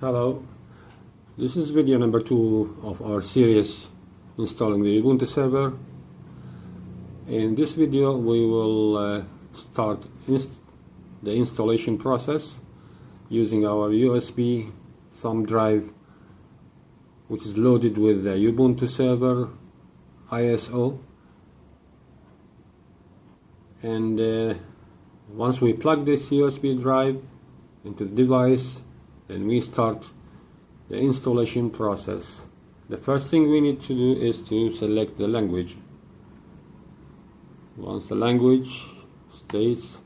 Hello, this is video number 2 of our series installing the Ubuntu server. In this video we will start the installation process using our USB thumb drive, which is loaded with the Ubuntu server ISO, and once we plug this USB drive into the device, then we start the installation process. The first thing we need to do is to select the language. Once the language states,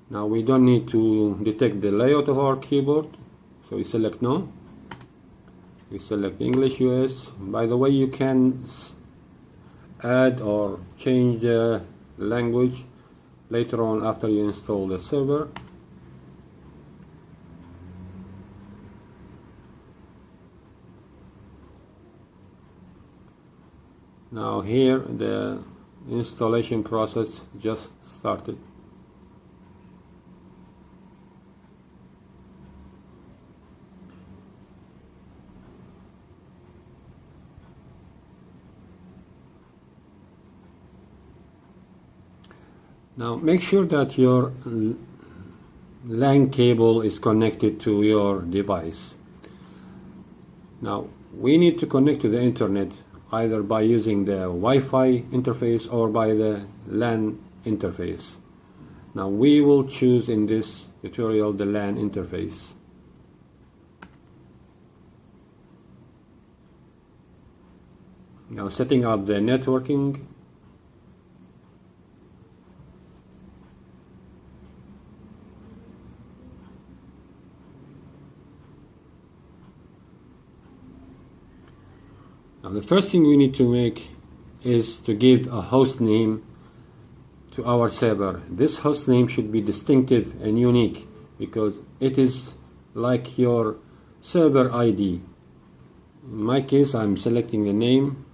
now we don't need to detect the layout of our keyboard, so we select no. We select English US. By the way, you can add or change the language later on after you install the server. Now here the installation process just started. Now make sure that your LAN cable is connected to your device. Now we need to connect to the internet either by using the Wi-Fi interface or by the LAN interface. Now we will choose in this tutorial the LAN interface. Now setting up the networking. Now the first thing we need to make is to give a host name to our server. This host name should be distinctive and unique because it is like your server ID. In my case, I'm selecting the name.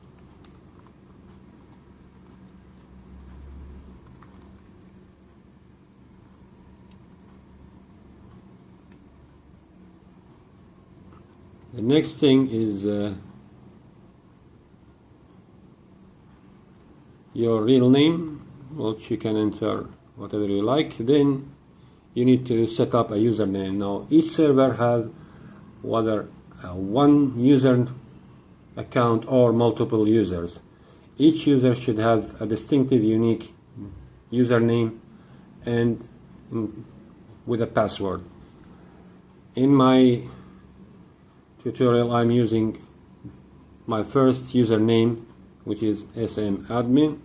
The next thing is your real name, which you can enter whatever you like. Then you need to set up a username. Now each server has whether one user account or multiple users. Each user should have a distinctive, unique username and with a password. In my tutorial I'm using my first username, which is smadmin.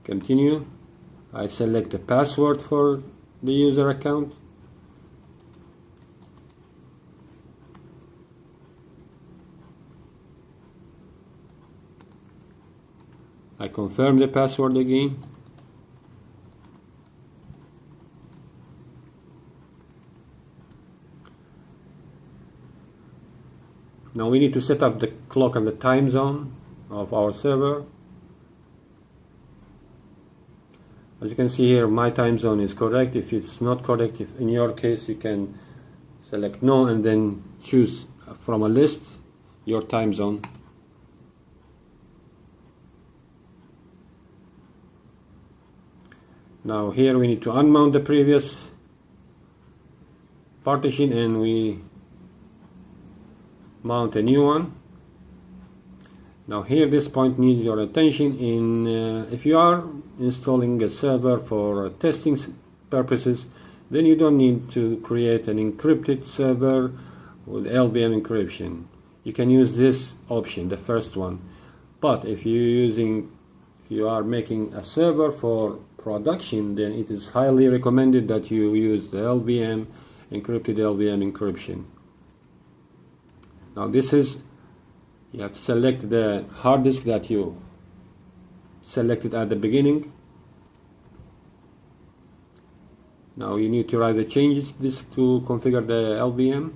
Continue. I select the password for the user account. I confirm the password again. Now we need to set up the clock and the time zone of our server. As you can see here, my time zone is correct. If it's not correct, if in your case, you can select no and then choose from a list your time zone. Now here we need to unmount the previous partition and we mount a new one. Now here this point needs your attention. If you are installing a server for testing purposes, then you don't need to create an encrypted server with LVM encryption. You can use this option, the first one. But if you are making a server for production, then it is highly recommended that you use the LVM, encrypted LVM encryption. Now this is, you have to select the hard disk that you selected at the beginning. Now you need to write the changes to configure the LVM.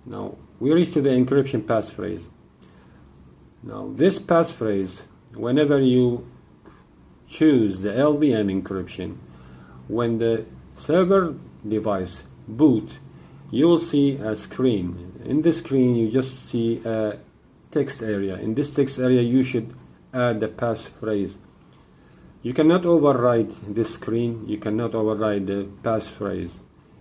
Now we reach to the encryption passphrase. Now this passphrase, whenever you choose the LVM encryption, when the server device boot, you will see a screen. In this screen you just see a text area. In this text area you should add the passphrase. You cannot override this screen, you cannot override the passphrase.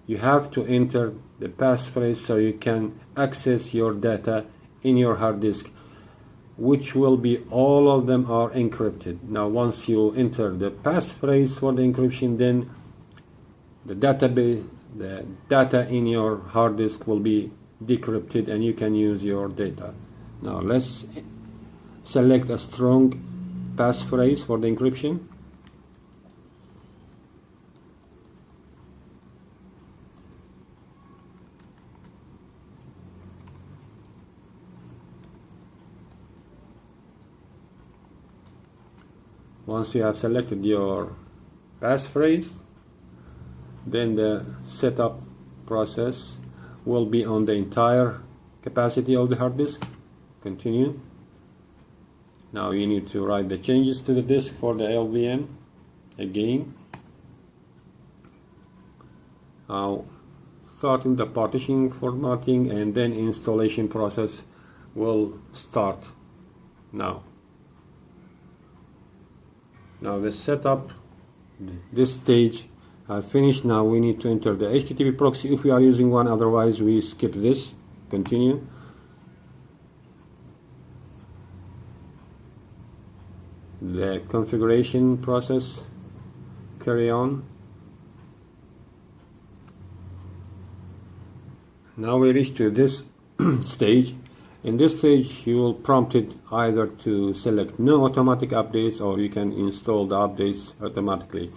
You have to enter the passphrase so you can access your data in your hard disk, which will be, all of them are encrypted. Now once you enter the passphrase for the encryption, then the database, the data in your hard disk will be decrypted and you can use your data. Now let's select a strong passphrase for the encryption. Once you have selected your passphrase, then the setup process will be on the entire capacity of the hard disk. Continue. Now you need to write the changes to the disk for the LVM again. Now starting the partitioning formatting, and then installation process will start now. Now the setup, this stage finished. Now we need to enter the HTTP proxy if we are using one, otherwise we skip this. Continue. The configuration process, carry on. Now we reach to this stage. In this stage you will prompted either to select no automatic updates, or you can install the updates automatically.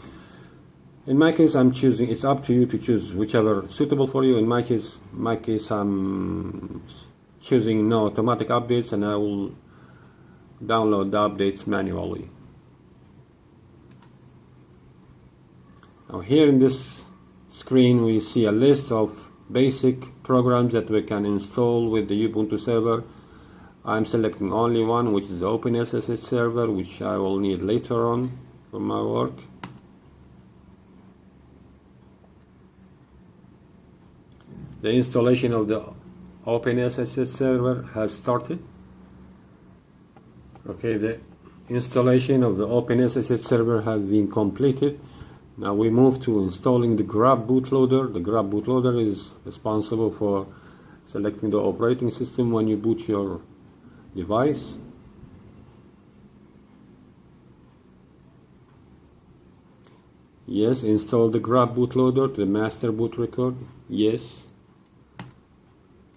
In my case I'm choosing, it's up to you to choose whichever suitable for you. In my case I'm choosing no automatic updates, and I will download the updates manually. Now here in this screen we see a list of basic programs that we can install with the Ubuntu server. I'm selecting only one, which is the OpenSSH server, which I will need later on for my work. The installation of the OpenSSH server has started. Okay, the installation of the OpenSSH server has been completed. Now we move to installing the Grub bootloader. The Grub bootloader is responsible for selecting the operating system when you boot your device. Yes, install the Grub bootloader to the master boot record. Yes.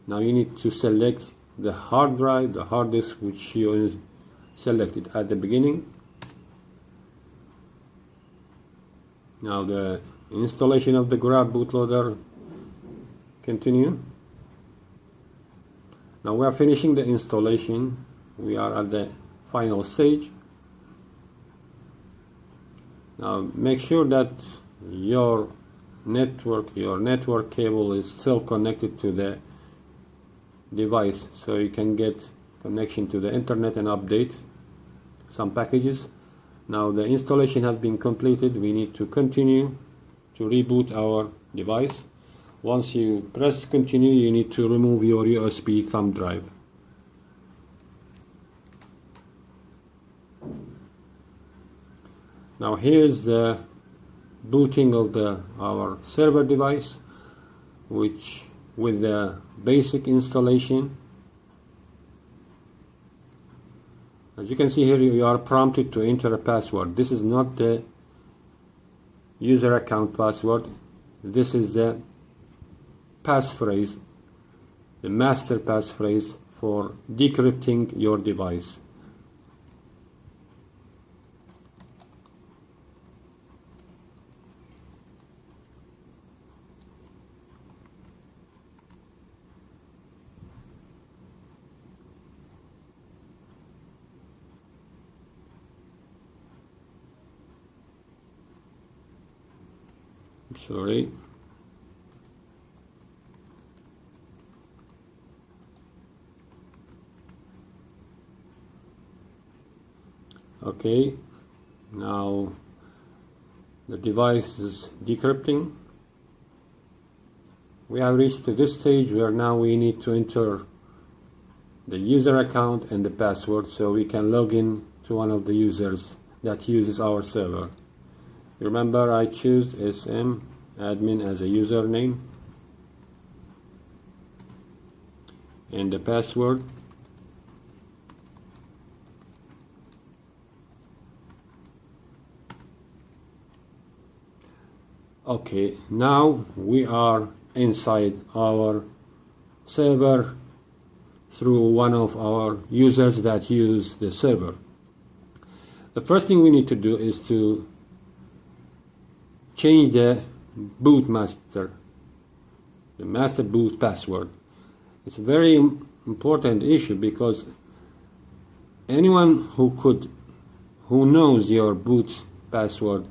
Now you need to select the hard drive, the hard disk, which you selected at the beginning. Now the installation of the Grub bootloader, continue. Now we are finishing the installation. We are at the final stage. Now make sure that your network cable is still connected to the device, so you can get connection to the internet and update some packages. Now the installation has been completed. We need to continue to reboot our device. Once you press continue, you need to remove your USB thumb drive. Now here's the booting of our server device, which with the basic installation. As you can see here, you are prompted to enter a password. This is not the user account password. This is the passphrase, the master passphrase for decrypting your device. Sorry. Okay, now the device is decrypting. we have reached to this stage where now we need to enter the user account and the password so we can log in to one of the users that uses our server. Remember, I choose SM admin as a username and the password. Okay, now we are inside our server through one of our users that use the server. The first thing we need to do is to change the boot master, the master boot password. It's a very important issue because anyone who knows your boot password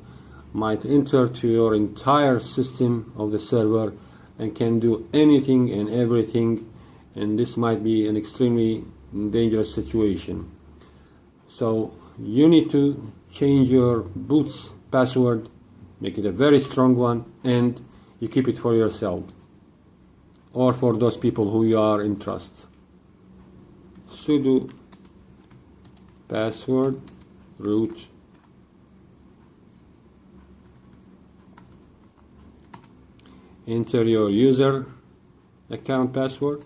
might enter to your entire system of the server and can do anything and everything, and this might be an extremely dangerous situation. So you need to change your boot's password, make it a very strong one, and you keep it for yourself or for those people who you are in trust. Sudo password root enter your user account password.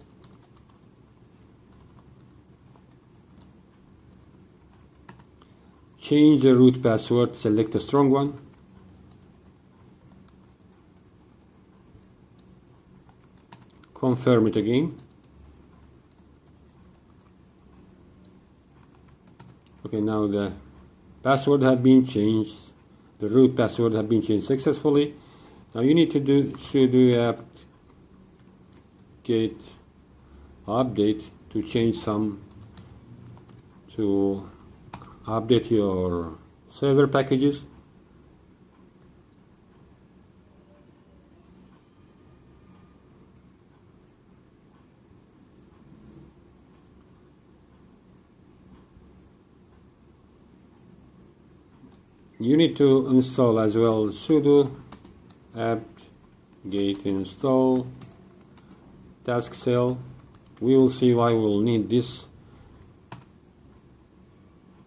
Change the root password, select a strong one. Confirm it again. Okay, now the password has been changed. The root password has been changed successfully. Now you need to do sudo apt get update to change to update your server packages. You need to install as well sudo apt get install task cell. We will see why we'll need this.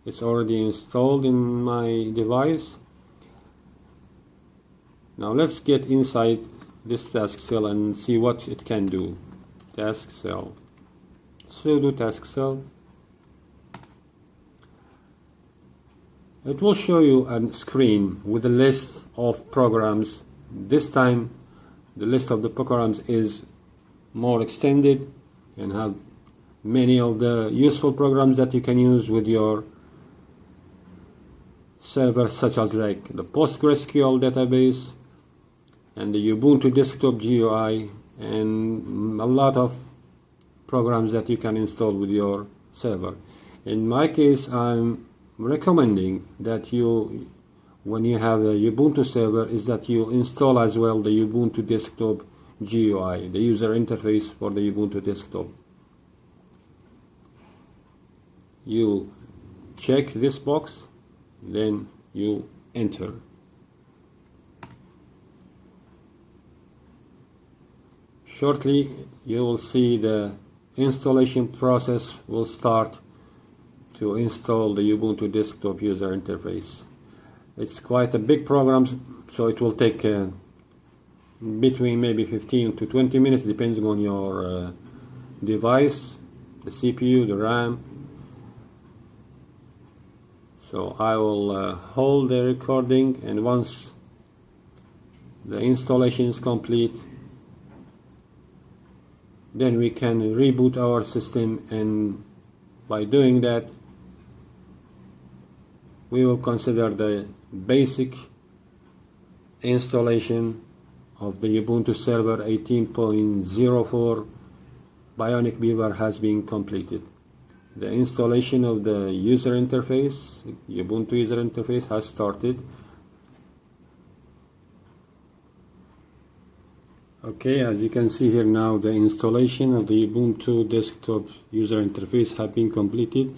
It's already installed in my device. Now let's get inside this task cell and see what it can do. Task cell, sudo task cell. It will show you a screen with a list of programs. This time the list of the programs is more extended and have many of the useful programs that you can use with your server, such as like the PostgreSQL database and the Ubuntu desktop GUI and a lot of programs that you can install with your server. In my case, I'm recommending that you, when you have a Ubuntu server, is that you install as well the Ubuntu desktop GUI, the user interface for the Ubuntu desktop. You check this box, then you enter. Shortly you will see the installation process will start to install the Ubuntu desktop user interface. It's quite a big program, so it will take between maybe 15 to 20 minutes depending on your device, the CPU, the RAM. So I will hold the recording, and once the installation is complete, then we can reboot our system, and by doing that we will consider the basic installation of the Ubuntu server 18.04 Bionic Beaver has been completed. The installation of the user interface, Ubuntu user interface, has started. Okay, as you can see here now, the installation of the Ubuntu desktop user interface has been completed.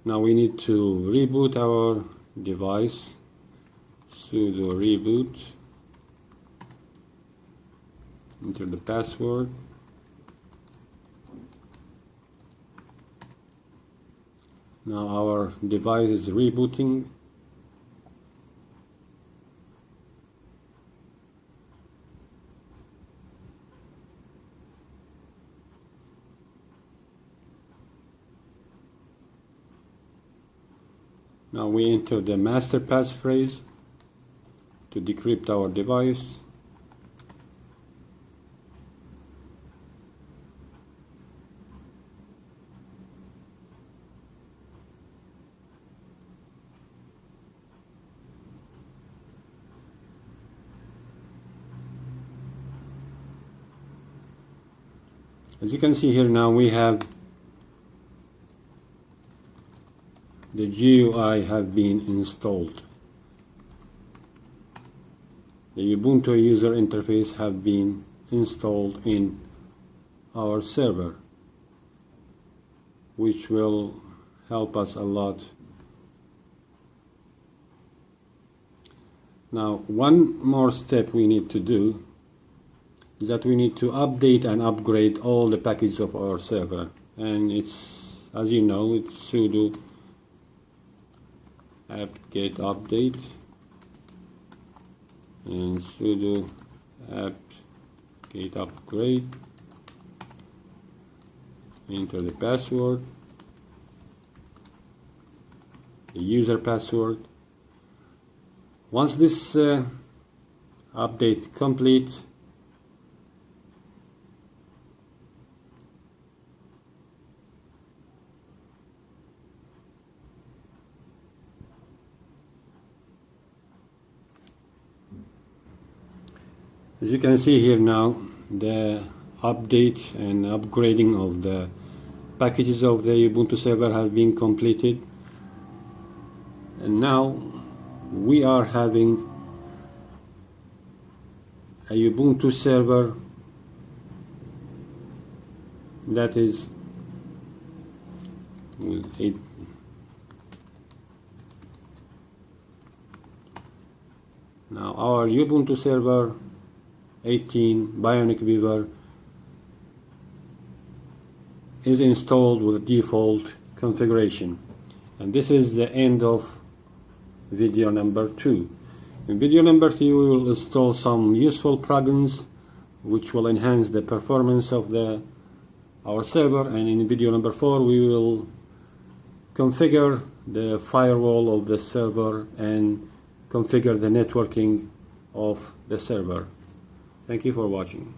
Now we need to reboot our device. Sudo reboot. enter the password. Now our device is rebooting. Now we enter the master passphrase to decrypt our device. As you can see here, now we have the GUI have been installed. The Ubuntu user interface have been installed in our server, which will help us a lot. Now, one more step we need to do is that we need to update and upgrade all the packages of our server, and it's, as you know, it's sudo apt-get update and sudo apt-get upgrade. Enter the password, the user password. Once this update complete, as you can see here now, the update and upgrading of the packages of the Ubuntu server have been completed, and now we are having a Ubuntu server that is with 8. Now our Ubuntu server 18 Bionic Beaver is installed with default configuration, and this is the end of video number 2. In video number 3 we will install some useful plugins which will enhance the performance of our server, and in video number 4 we will configure the firewall of the server and configure the networking of the server. Thank you for watching.